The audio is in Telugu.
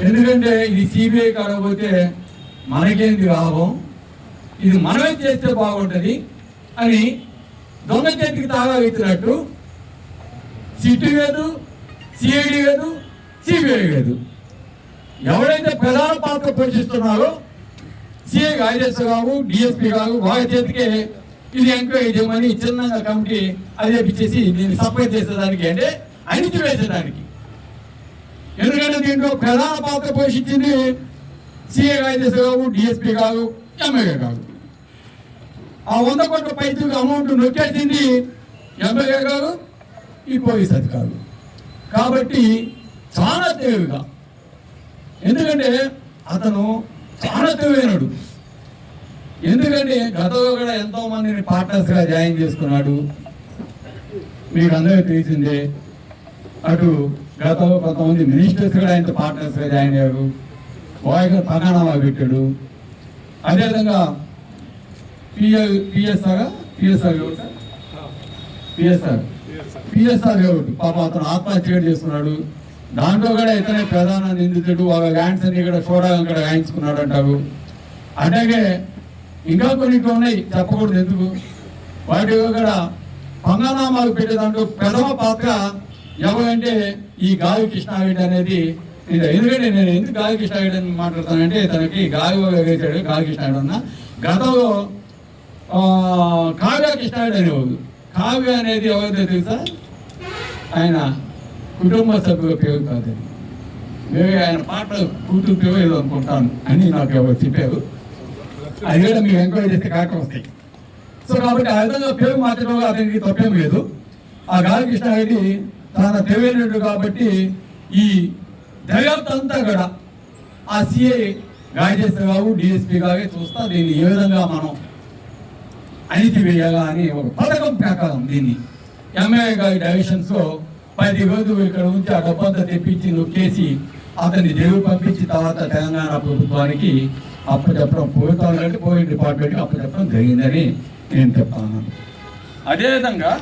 ఎందుకంటే ఇది సిబిఐ కాకపోతే మనకేంది లాభం, ఇది మనమే చేస్తే బాగుంటుంది అని దొంగ చేతికి తాగా ఇచ్చినట్టు సిట్టు లేదు, సిఐడి లేదు, సిబిఐ లేదు. ఎవరైతే ప్రధాన పాత్ర పోషిస్తున్నారో సిఐ ఐఎస్ కావు, డిఎస్పీ కావు, వాళ్ళ చేతికే ఇది ఎంక్వైరీ చేయమని చిన్నగా కమిటీ అదే ఇచ్చేసి దీన్ని సప్లై చేసేదానికి, అంటే అణిచివేసేదానికి. ఎందుకంటే దీంట్లో ప్రధాన పాత్ర పోషించింది సిఐ ఐఎస్ కావు, డిఎస్పీ కావు, ఎమ్మెల్యే కావు. ఆ 100 కోట్ల పైసలు అమౌంట్ నొక్కేసింది ఎమ్మెల్యే కాదు, ఈ పోలీస్ అధికారులు. కాబట్టి చాలా తెలివిగా, ఎందుకంటే అతను చాలా తెలివైనడు. ఎందుకంటే గతంలో కూడా ఎంతో మందిని పార్ట్నర్స్గా జాయిన్ చేసుకున్నాడు, మీకు అందరికీ తెలిసిందే. అటు గతంలో కొంతమంది మినిస్టర్స్ కూడా ఆయనతో పార్ట్నర్స్గా జాయిన్ అయ్యారు, వాళ్ళకి పగానామా పెట్టాడు. అదేవిధంగా పిఎస్ఆర్ పాప అతను ఆత్మహత్య చేసుకున్నాడు. దాంట్లో కూడా ఇతనే ప్రధాన నిందితుడు. వాళ్ళ ల్యాండ్స్ అన్ని కూడా చూడడం కూడా రాయించుకున్నాడు అంటారు. అలాగే ఇంకా కొన్ని ఉన్నాయి, చెప్పకూడదు ఎందుకు. వాటి కూడా పంగనామాలు పెట్టే దాంట్లో ప్రథమ పాత్ర ఎవరంటే ఈ గాలి కృష్ణారెడ్డి అనేది. ఎందుకంటే నేను ఎందుకు గాలి కృష్ణారెడ్డి అని మాట్లాడతానంటే, తనకి గాలి వేసాడు గాలి కృష్ణారెడ్డి అన్న. గతంలో కావ్య కృష్ణారెడ్డి అనేవాడు. కావ్య అనేది ఎవరిదో తెలుసా? ఆయన కుటుంబ సభ్యుల పేరు కాదు, వేరే ఆయన పాట కూతురు పేరు ఏదో అనుకుంటాను అని నాకు ఎవరు చెప్పారు. అది కూడా మీరు ఎంక్వైరీ చేస్తే కరెక్ట్ వస్తాయి. సో కాబట్టి ఆ విధంగా పేరు మార్చడంలో అతనికి తప్పేం లేదు. ఆ గాలి కృష్ణారెడ్డి తన తెలివైనట్టు కాబట్టి ఈ దర్యాప్తు అంతా కూడా ఆ సిఐ గాయచేసేవారు, డిఎస్పీ గాగే చూస్తా దీన్ని ఏ విధంగా మనం అణిచివేయాలా అని ఒక పథకం ప్రకారం దీన్ని ఎమ్మెల్యే గారి డైరెక్షన్స్లో 10 రోజులు ఇక్కడ ఉంచి ఆ డబ్బంతా తెప్పించి నొక్కేసి అతన్ని జైలు పంపించి తర్వాత తెలంగాణ ప్రభుత్వానికి అప్పచెప్పడం, పోలీస్ డిపార్ట్మెంట్కి అప్పచెప్పడం జరిగిందని నేను చెప్తాను. అదేవిధంగా